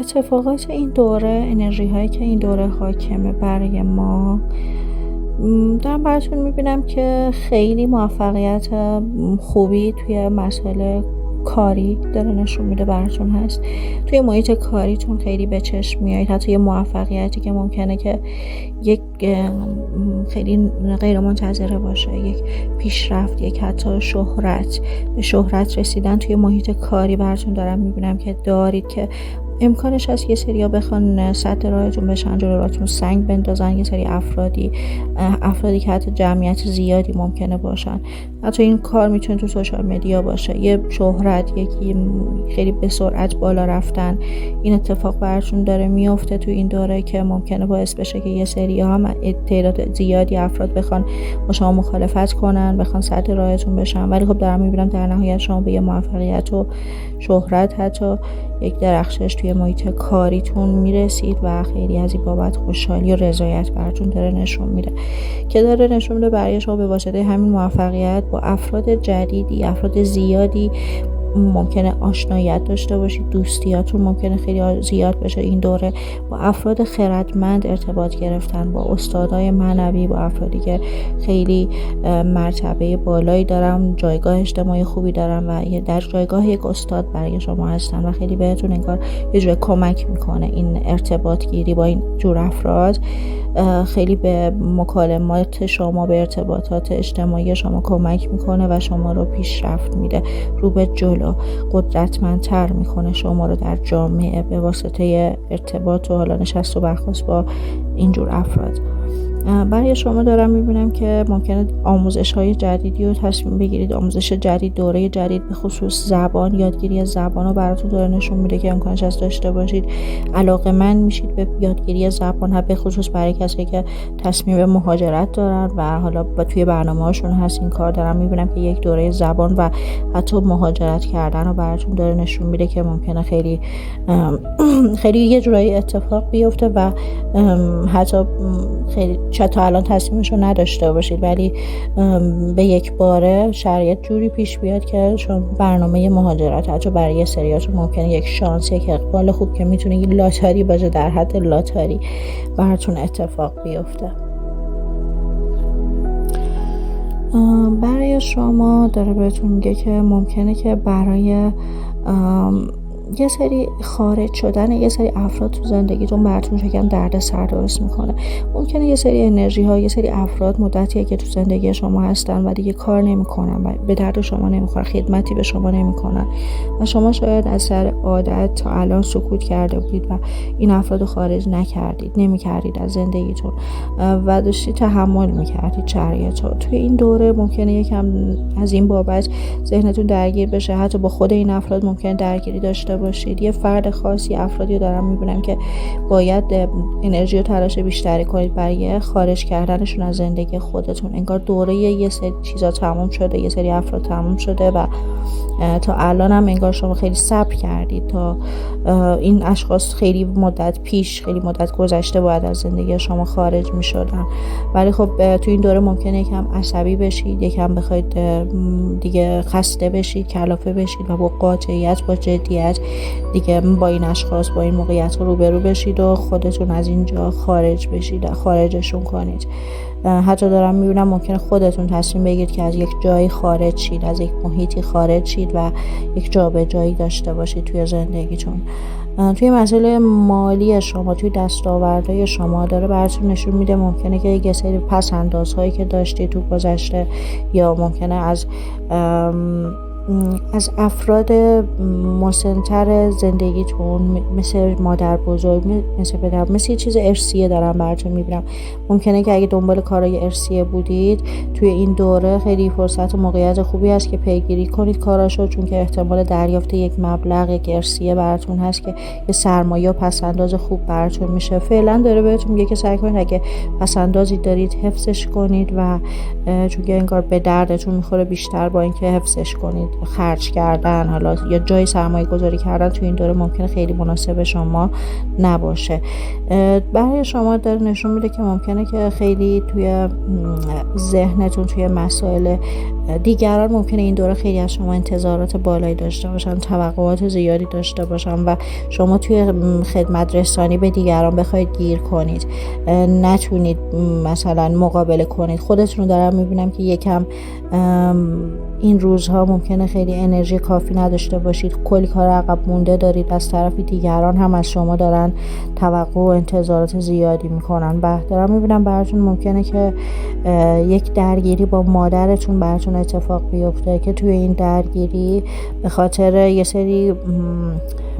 اتفاقات این دوره، انرژی هایی که این دوره حاکمه برای ما، دارم براتون میبینم که خیلی موفقیت خوبی توی مسائل کاری داره نشون میده براتون هست. توی محیط کاریتون خیلی به چشم میایید، حتی یه موفقیتی که ممکنه که یک خیلی غیر منتظره باشه، یک پیشرفت، یک حتی شهرت، به شهرت رسیدن توی محیط کاری براتون دارم میبینم که دارید، که امکانش هست یه سری ها بخوان سد راهتون بشن، جلو راهتون سنگ بندازن. یه سری افرادی که حتی جمعیت زیادی ممکنه باشن. حتی این کار میتونه تو سوشال مدیا باشه، یه شهرت، یکی خیلی به سرعت بالا رفتن. این اتفاق براتون داره میفته تو این دوره که ممکنه باعث بشه که یه سری ها هم تعداد زیادی افراد بخوان با شما مخالفت کنن، بخوان سد راهتون بشن. ولی خب دارم میبینم در نهایت شما به یه موفقیت و شهرت، حتی یک درخشش توی محیط کاریتون میرسید و خیلی از این بابت خوشحالی و رضایت براتون داره نشون میده، که داره نشون میده برای شما به واسطه همین موفقیت با افراد جدیدی، افراد زیادی ممکنه آشنایت داشته باشید، دوستیاتون ممکنه خیلی زیاد بشه این دوره. با افراد خردمند ارتباط گرفتن، با استادای معنوی، با افرادی که خیلی مرتبه بالایی دارن، جایگاه اجتماعی خوبی دارن و در جایگاه یک استاد برای شما هستن و خیلی بهتون انگار یه جور کمک میکنه این ارتباط گیری با این جور افراد. خیلی به مکالمات شما، به ارتباطات اجتماعی شما کمک میکنه و شما رو پیشرفت میده، رو به جلو قدرتمندتر میکنه شما رو در جامعه به واسطه ارتباط و حالا نشست و برخاست با اینجور افراد. برای شما دارم میبینم که ممکنه آموزش های جدیدی رو تصمیم بگیرید، آموزش جدید، دوره جدید به خصوص زبان، یادگیری زبان رو براتون داره نشون میده که امکانش هست داشته باشید. علاقه‌مند میشید به یادگیری زبان، به خصوص برای کسی که تصمیم مهاجرت دارن و حالا توی برنامه هاشون هست این کار. دارم میبینم که یک دوره زبان و حتی مهاجرت کردن رو براتون داره نشون میده که ممکنه خیلی خیلی یه جورایی اتفاق بیفته و حتی خیلی شاید تا الان تصمیمشو نداشته باشید، ولی به یک باره شرایط جوری پیش بیاد که چون برنامه مهاجرت حتی برای یه سریاتون ممکنه یک شانس، یک اقبال خوب که میتونه یه لاتاری باشه، در حد لاتاری براتون اتفاق بیفته. برای شما داره بهتون میگه که ممکنه که برای یه سری خارج شدن یه سری افراد تو زندگیتون براتون شکم درد سر درست میکنه. ممکنه یه سری انرژی ها، یه سری افراد مدتیه که تو زندگی شما هستن و دیگه کار نمیکنن و به درد شما نمیخورن، خدمتی به شما نمیکنن و شما شاید از سر عادت تا الان سکوت کرده بودید و این افراد رو خارج نمیکردید از زندگیتون و داشتید تحمل میکردید شرایطو. توی این دوره ممکنه یکم از این بابت ذهنتون درگیر بشه، حتی با خود این افراد ممکنه درگیری داشته باشید. یه فرد خاصی، افرادی رو دارم میبینم که باید انرژی و تلاش بیشتری کنید برای خارج کردنشون از زندگی خودتون. انگار دوره یه سری چیزا تموم شده، یه سری افراد تموم شده و تا الان هم انگار شما خیلی صبر کردید تا این اشخاص خیلی مدت گذشته باید از زندگی شما خارج میشدن. ولی خب تو این دوره ممکنه یکم عصبی بشید، یکم بخواید دیگه خسته بشید، کلافه بشید و با قاطعیت، با جدیت دیگه با این اشخاص، با این موقعیت روبرو بشید و خودتون از اینجا خارجشون کنید. حتی دارم میبینم ممکنه خودتون تصمیم بگیرید که از یک جایی خارج شید، از یک محیطی خارج شید و یک جابجایی داشته باشید توی زندگیتون. توی مسئله مالی شما، توی دستاوردهای شما داره براتون نشون میده ممکنه که یک سری پس اندازهایی که داشتید تو گذشته یا ممکنه از افراد مسن‌تر زندگیتون مثل مادر بزرگ، مثل پدر، مثل یه چیز ارثیه دارم براتون میبینم. ممکنه که اگه دنبال کارهای ارثیه بودید توی این دوره خیلی فرصت و موقعیت خوبی هست که پیگیری کنید کاراشو، چون که احتمال دریافت یک مبلغ، یک ارثیه براتون هست که یه سرمایه و پس‌انداز خوب براتون میشه. فعلا داره بهتون میگه که سعی کنید اگه پس‌اندازی دارید حفظش کنید و چون که انگار به دردتون میخوره بیشتر با اینکه حفظش کنید. خرج کردن حالا یا جای سرمایه گذاری کردن تو این دوره ممکنه خیلی مناسب شما نباشه. برای شما داره نشون میده که ممکنه که خیلی توی ذهنتون توی مسائل دیگران ممکنه این دوره خیلی از شما انتظارات بالایی داشته باشن، توقعات زیادی داشته باشن و شما توی خدمت رسانی به دیگران بخواید گیر کنید، نتونید مثلا مقابله کنید. خودتون رو دارم میبینم که یکم این روزها ممکنه خیلی انرژی کافی نداشته باشید، کلی کار عقب مونده دارید، از طرف دیگران هم از شما دارن توقع و انتظارات زیادی میکنن و دارم میبینم براتون ممکنه که یک درگیری با مادرتون براتون اتفاق بیفته که توی این درگیری به خاطر یه سری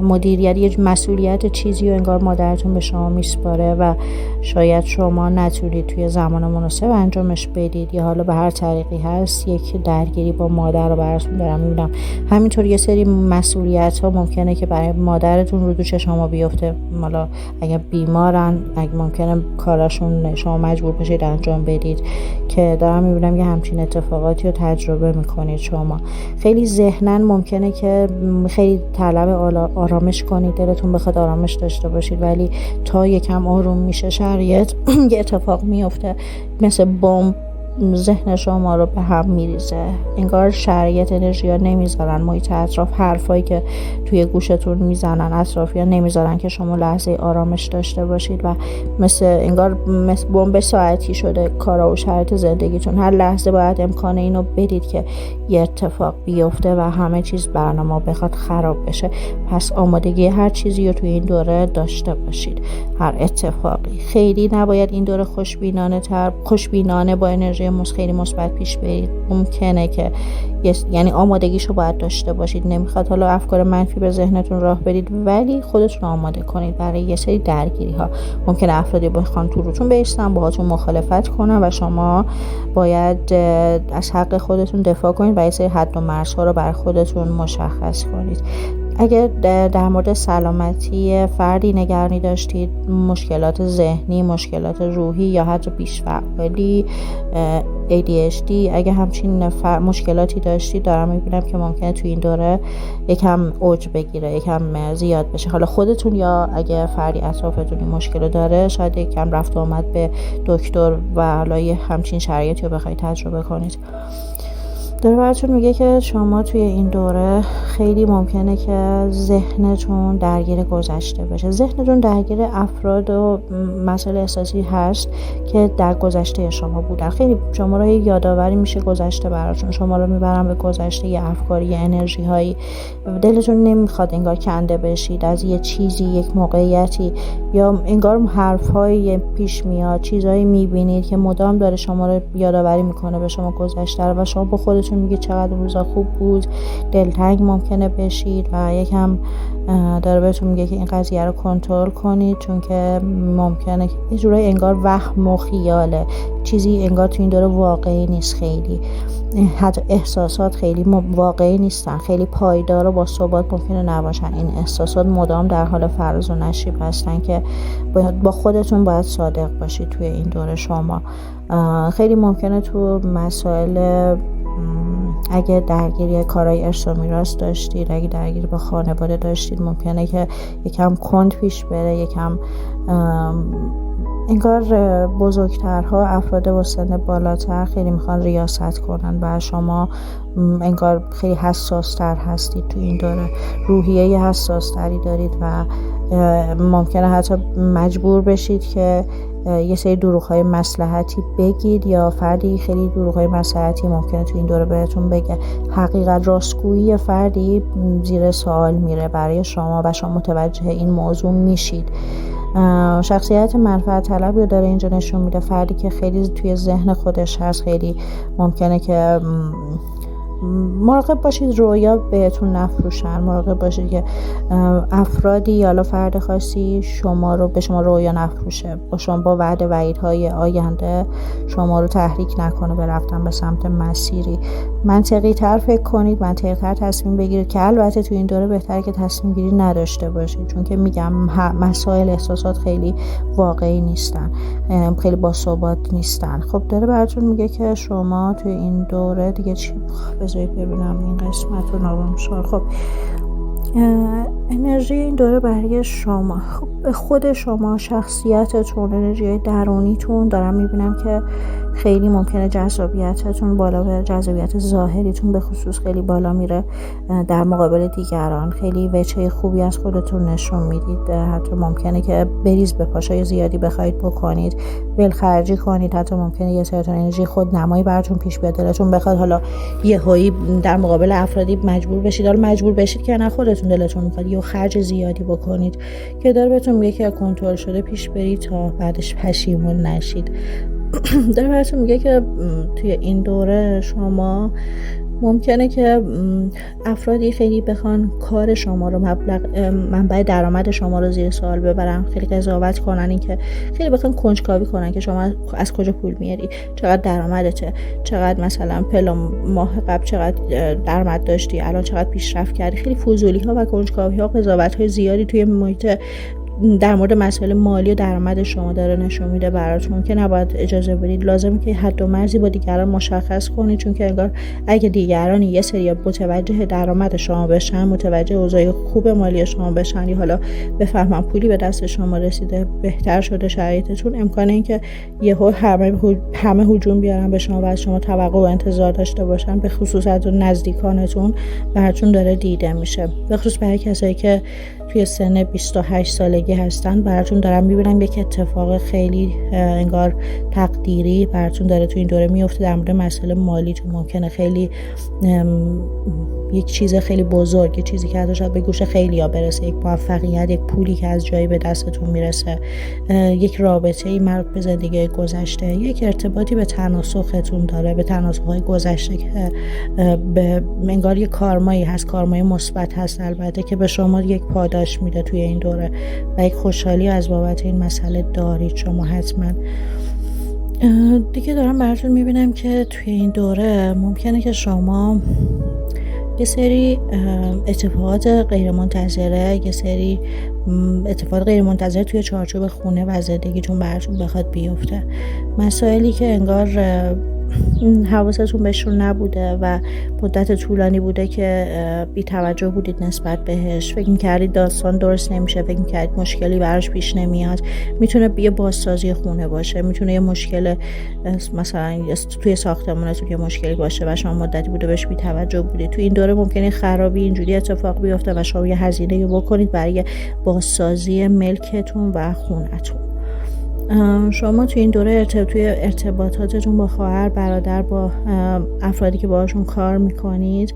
مدیریت یه مسئولیت چیزی و انگار مادرتون به شما میسپاره و شاید شما نتونید توی زمان مناسب انجامش بدید یا حالا به هر طریقی هست یک درگیری با مادر رو براتون دارم میبینم. همینطور یه سری مسئولیت ها ممکنه که برای مادرتون رو دوش شما بیفته، حالا اگه بیمارن اگه ممکنه کاراشون شما مجبور بشید انجام بدید که دارم میبینم یه همچین اتفاقاتی رو تجربه میکنید. شما خیلی ذهنن ممکنه که خیلی طلب آرامش کنید، دلتون بخواد آرامش داشته باشید، ولی تا یکم آروم میشه شرایط یه اتفاق میفته مثل بمب ذهن شما رو به هم میریزه. انگار شرایط انرژی ها نمیذارن، محیط اطراف حرفایی که توی گوشتون میزنن اطرافیان نمیذارن که شما لحظه آرامش داشته باشید و انگار مثل بمب ساعتی شده کارا و شرایط زندگیتون. هر لحظه باید امکان اینو بدید که یه اتفاق بیفته و همه چیز برنامه بخواد خراب بشه. پس آمادگی هر چیزی رو توی این دوره داشته باشید. هر اتفاقی خیلی نباید این دوره خوشبینانه با انرژی خیلی مثبت پیش برید. ممکنه که یعنی آمادگیشو باید داشته باشید. نمیخواد حالا افکار منفی به ذهنتون راه بدید، ولی خودتون آماده کنید برای یه سری درگیری ها. ممکنه افرادی بخوان تو روتون بیستن، باهاتون مخالفت کنن و شما باید از حق خودتون دفاع کنید و یه سری حد و مرزها رو برای خودتون مشخص کنید. اگر در مورد سلامتی فردی نگرانی داشتید، مشکلات ذهنی، مشکلات روحی یا حتی بیش‌فعالی، ADHD، اگه همچین مشکلاتی داشتید دارم میبینم که ممکنه توی این دوره یکم اوج بگیره، یکم زیاد بشه. حالا خودتون یا اگه فردی اطرافتون این مشکل داره شاید یکم رفت و آمد به دکتر و حالا یه همچین شرایطی رو بخواید تجربه کنید. داره براتون میگه که شما توی این دوره خیلی ممکنه که ذهنتون درگیر گذشته بشه. ذهنتون درگیر افراد و مسائل احساسی هست که در گذشته شما بودن. خیلی شما رو یادآوری میشه گذشته براتون، شما رو میبرن به گذشته، یه افکاری، یه انرژی هایی. دلتون نمیخواد انگار کنده بشید از یه چیزی، یک موقعیتی، یا انگار حرفایی پیش میاد، چیزایی میبینید که مدام داره شما رو یادآوری میکنه به شما گذشته رو و شما با خودتون میگه چقدر روزا خوب بود. دلتنگ ممکنه بشید و یکم داره بهتون میگه که این قضیه رو کنترل کنید، چون که ممکنه یه جورایی انگار وهم و خیاله، چیزی انگار تو این دوره واقعی نیست. خیلی حتی احساسات خیلی واقعی نیستن، خیلی پایدار و با ثبات ممکنه نباشن. این احساسات مدام در حال فراز و نشیب هستن که با خودتون باید صادق باشید توی این دوره. شما خیلی ممکنه تو مسائل اگه درگیری کارهای ارث و میراث داشتید، اگه درگیری با خانواده داشتید، ممکنه که یکم کند پیش بره، یکم انگار بزرگترها، افراد با سن بالاتر خیلی میخوان ریاست کنن و شما انگار خیلی حساس تر هستید تو این دوره، روحیه حساس تری دارید و ممکنه حتی مجبور بشید که یه سری دروغ‌های مصلحتی بگید یا فردی خیلی دروغ‌های مصلحتی ممکنه تو این دوره بهتون بگه. حقیقت راستگویی فردی زیر سوال میره برای شما و شما متوجه این موضوع میشید. شخصیت منفعت طلبی رو داره اینجا نشون میده. فردی که خیلی توی ذهن خودش هست، خیلی ممکنه که مراقب باشید رویا بهتون نفروشن، مراقب باشید که افرادی یا فرد خاصی به شما رویا نفروشه، با شما با وعده وعیدهای آینده شما رو تحریک نکنه به رفتن به سمت مسیری. منطقی تر فکر کنید، منطقی تر تصمیم بگیرید که البته تو این دوره بهتره که تصمیم گیری نداشته باشید، چون که میگم مسائل احساسات خیلی واقعی نیستن. خیلی باثبات نیستن. خب داره براتون میگه که شما توی این دوره دیگه چی، بذارید ببینم این قسمت رو نابمشار. خب انرژی این دوره برای شما، خب به خود شما، شخصیتتون، انرژی درونیتون دارم میبینم که خیلی ممکنه جذابیتتون بالا بره، جذابیت ظاهریتون به خصوص خیلی بالا میره در مقابل دیگران. خیلی وجه خوبی از خودتون نشون میدید، حتی ممکنه که بریز به پاشای زیادی بخواید بکنید، ولخرجی کنید، حتی ممکنه یه سرتون انرژی خود نمایی براتون پیش بیاد، دلتون بخواد حالا یهویی در مقابل افرادی مجبور بشید، حالا مجبور بشید که نه، خودتون دلتون میخواد یه خرج زیادی بکنید که داره بهتون میگه که کنترل شده پیش برید تا بعدش پشیمون نشید. داره براتون میگه که توی این دوره شما ممکنه که افرادی خیلی بخوان کار شما رو، منبع درآمد شما رو زیر سوال ببرن، خیلی قضاوت کنن، این که خیلی بخوان کنجکاوی کنن که شما از کجا پول میاری، چقدر درآمدته، چقدر مثلا پلا ماه قبل چقدر درآمد داشتی، الان چقدر پیشرفت کردی. خیلی فضولی ها و کنجکاوی ها، قضاوت های زیادی توی محیط در مورد مسائل مالی و درآمد شما داره نشون میده براتون که نباید اجازه بدید. لازمه که حد و مرزی با دیگران مشخص کنید، چون که انگار اگه دیگران یه سری متوجه درآمد شما بشن، متوجه اوضاع خوب مالی شما بشن، یا حالا بفهمن پولی به دست شما رسیده، بهتر شده شرایطتون، امکانه این که یهو همه هجوم بیارن به شما و از شما توقع و انتظار داشته باشن، به خصوص از نزدیکانتون، براتون داره دیده میشه. به خصوص برای کسایی که توی سن 28 سالگی هستن، براتون دارم میبینم یک اتفاق خیلی انگار تقدیری براتون داره تو این دوره میفته در مورد مسئله مالی. تو ممکنه خیلی یک چیز خیلی بزرگ، یک چیزی که حتی شاید به گوش خیلی ها برسه، یک موفقیت، یک پولی که از جایی به دستتون میرسه، یک رابطه‌ای مربوط به زندگی گذشته، یک ارتباطی به تناسختون داره، به تناسخ‌های گذشته که به انگار یک کارمایی هست، کارمای مثبت هست البته، که به شما یک پاداش میده توی این دوره و یک خوشحالی از بابت این مسئله دارید شما حتما. دیگه دارم براتون میبینم که توی این دوره ممکنه که شما یه سری اتفاقات غیرمنتظره، یه سری اتفاقات غیرمنتظره توی چارچوب خونه و زندگیتون براتون بخواد بیفته، مسائلی که انگار حواستون بهشون نبوده و مدت طولانی بوده که بی توجه بودید نسبت بهش، فکر می‌کردید داستان درست نمیشه، فکر می‌کردید مشکلی براش پیش نمیاد. میتونه یه بازسازی خونه باشه، میتونه یه مشکل مثلا توی ساختمانتون یه مشکلی باشه و شما مدتی بوده بهش بی توجه بودید. تو این دوره ممکنه خرابی اینجوری اتفاق بیفته و شما یه هزینه بکنید برای بازسازی ملکتون و خونتون. شما توی این دوره توی ارتباطاتتون با خواهر، برادر، با افرادی که باهاشون کار میکنید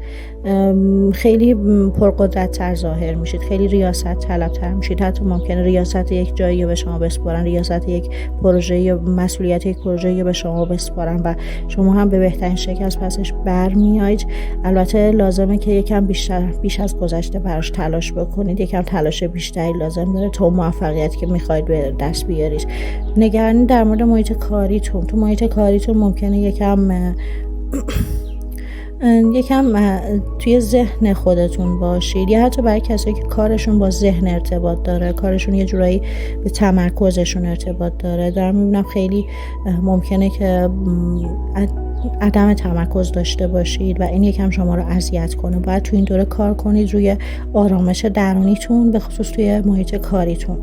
خیلی پرقدرت تر ظاهر میشید، خیلی ریاست طلب تر میشید. حتی ممکنه ریاست یک جایی به شما بسپارن، ریاست یک پروژه یا مسئولیت یک پروژه به شما بسپارن و شما هم به بهترین شکل از پسش برمیایید. البته لازمه که یکم بیش از گذشته براش تلاش بکنید، یکم تلاش بیشتری لازم داره تا موفقیتی که میخواید به دست بیارید. نگرانی در مورد محیط کاریتون، تو محیط کاریتون ممکنه یکم توی ذهن خودتون باشید، یا حتی برای کسایی که کارشون با ذهن ارتباط داره، کارشون یه جورایی به تمرکزشون ارتباط داره، دارم میبینم خیلی ممکنه که عدم تمرکز داشته باشید و این یکم شما رو اذیت کنه. باید تو این دوره کار کنید روی آرامش درونیتون، به خصوص توی محیط کاریتون.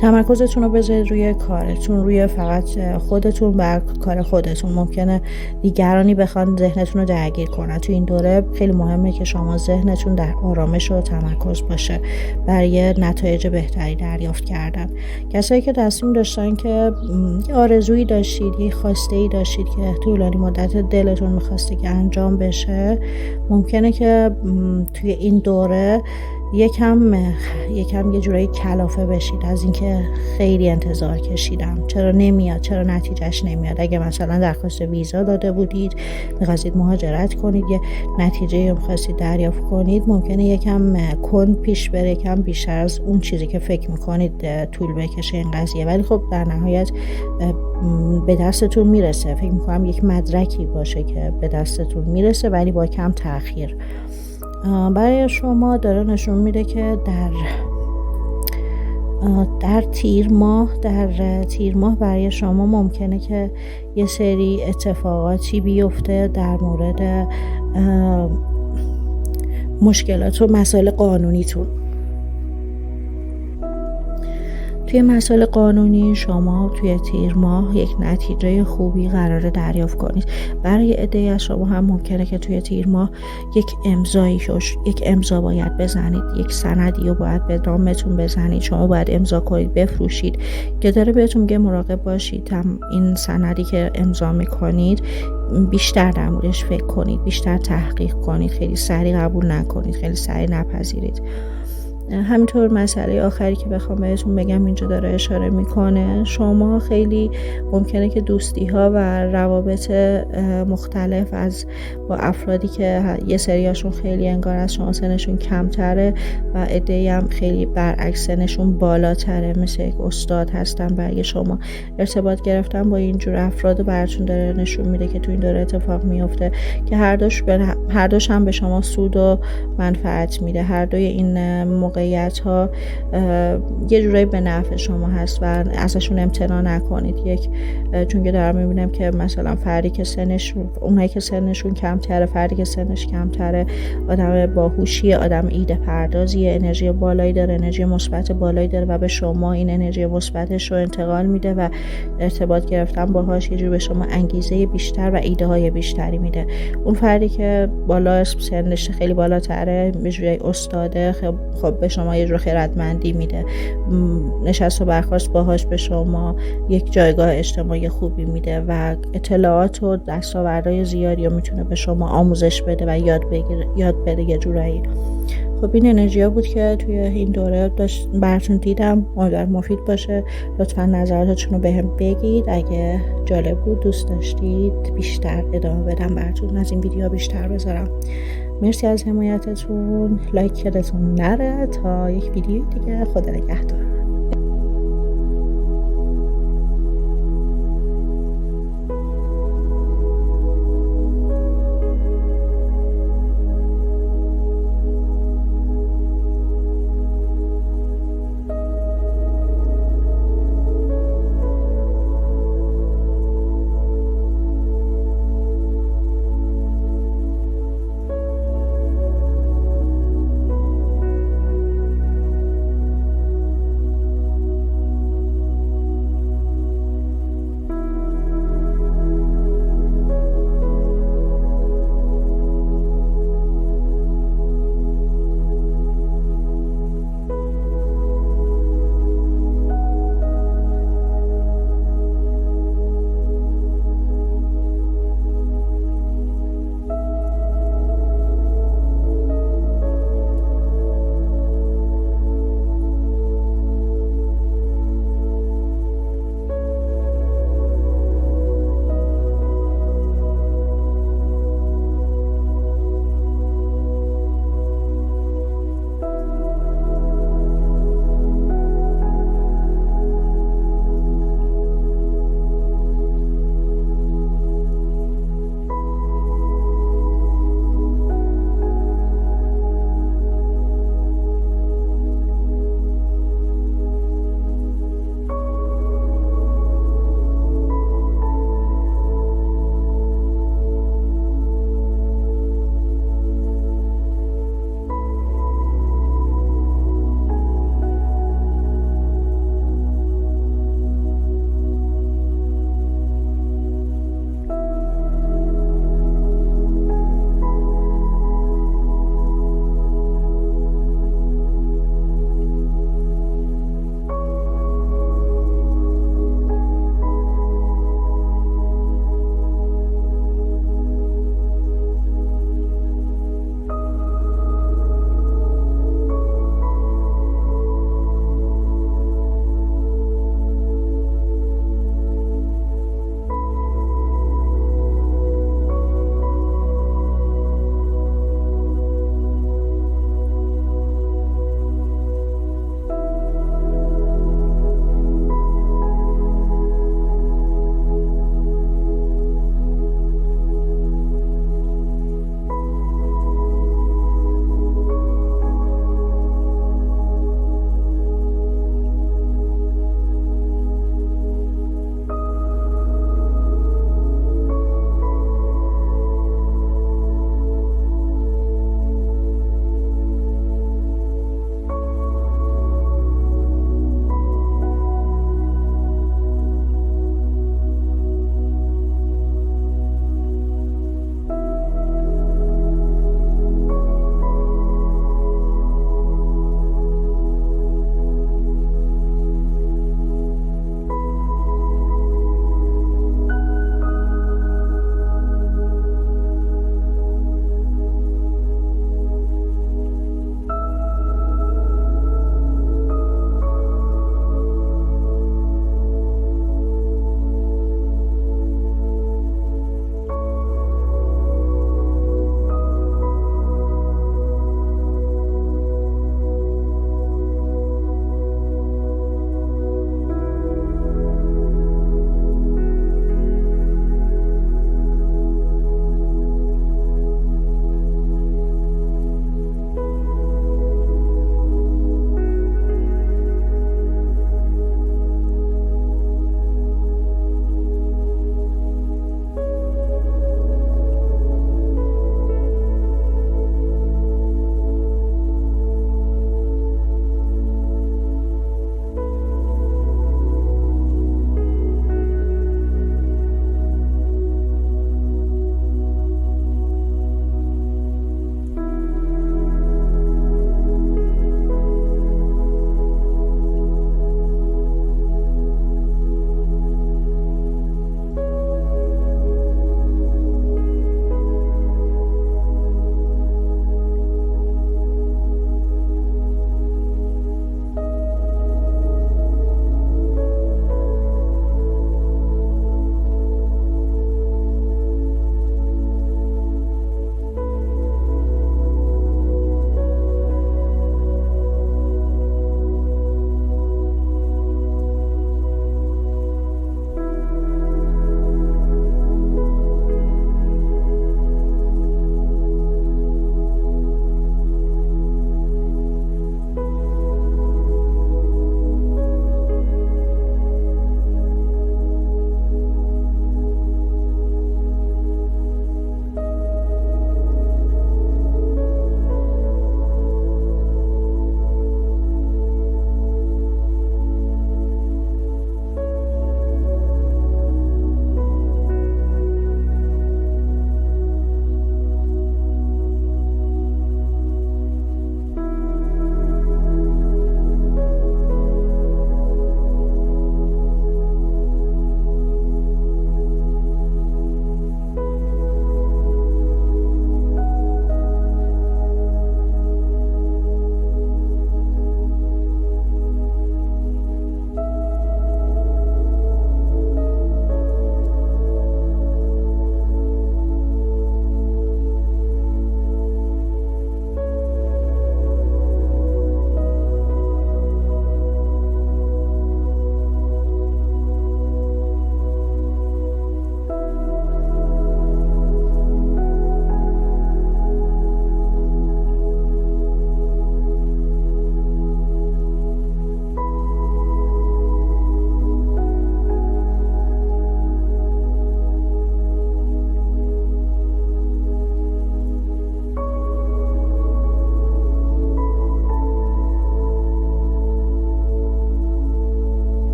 تمرکزتون رو بذارید روی کارتون، روی فقط خودتون و کار خودتون. ممکنه دیگرانی بخوان ذهنتون رو درگیر کنن. تو این دوره خیلی مهمه که شما ذهنتون در آرامش و تمرکز باشه برای نتایج بهتری دریافت کردن. کسایی که تصمیم داشتن که آرزویی داشتید، یه خواسته ای داشتید که طولانی مدت دلتون میخواسته که انجام بشه، ممکنه که توی این دوره یکم یه جورایی کلافه بشید از اینکه خیلی انتظار کشیدم، چرا نمیاد، چرا نتیجهش نمیاد. اگه مثلا درخواست ویزا داده بودید، می‌خواستید مهاجرت کنید، یه نتیجه می‌خواستید دریافت کنید، ممکنه یکم کند پیش بره، یکم بیشتر از اون چیزی که فکر می‌کنید طول بکشه این قضیه، ولی خب در نهایت به دستتون میرسه. فکر می‌کنم یک مدرکی باشه که به دستتون میرسه، ولی با کم تأخیر. برای شما داره نشون میده که در در تیر ماه برای شما ممکنه که یه سری اتفاقاتی بیفته در مورد مشکلات و مسائل قانونیتون. توی مسائل قانونی شما توی تیر ماه یک نتیجه خوبی قراره دریافت کنید. برای عده‌ای از شما هم ممکنه که توی تیر ماه یک امضا باید بزنید، یک سندی رو باید به نامتون بزنید، شما باید امضا کنید، بفروشید، که داره بهتون میگه مراقب باشید این سندی که امضا میکنید بیشتر در موردش فکر کنید، بیشتر تحقیق کنید، خیلی سریع قبول نکنید، خیلی سریع نپذیرید. همینطور مسئله آخری که بخوام بهتون بگم اینجا داره اشاره میکنه، شما خیلی ممکنه که دوستی ها و روابط مختلف با افرادی که یه سریاشون خیلی انگار از شما سنشون کمتره و عده‌ای هم خیلی برعکس سنشون بالاتره، مثل یک استاد هستن برای شما. ارتباط گرفتن با اینجور افراد براتون داره نشون میده که تو این دوره اتفاق میفته که هر دوش هم به شما سود و منفعت میده. هر دوی این موقعیت ها یه جورایی به نفع شما هست و ازشون امتناع نکنید. چون که دارم میبینم که مثلا اونایی که سنشون کمتره، فردی که سنش کمتره آدم باهوشی، آدم ایده پردازی، انرژی بالایی داره، انرژی مثبت بالایی داره و به شما این انرژی مثبتش رو انتقال میده و ارتباط گرفتن باهاش یه جور به شما انگیزه بیشتر و ایده های بیشتری میده. اون فردی که بالا سنش خیلی بالاتره، به جوری استاده، خب به شما یه جور خیرتمندی میده، نشست و برخاست باهاش به شما یک جایگاه اجتماعی خوبی میده و اطلاعات و دستاوردهای زیادی رو میتونه به شما آموزش بده و یاد بده یه جورایی. خب این انرژی بود که توی این دوره براتون دیدم. امیدوارم مفید باشه. لطفا نظراتتون رو بهم بگید. اگه جالب بود، دوست داشتید بیشتر ادامه بدم براتون، از این ویدیو بیشتر بذارم. مرسی از حمایتتون. لایک یادتون نره. تا یک ویدیو دیگه، خدا نگهدار.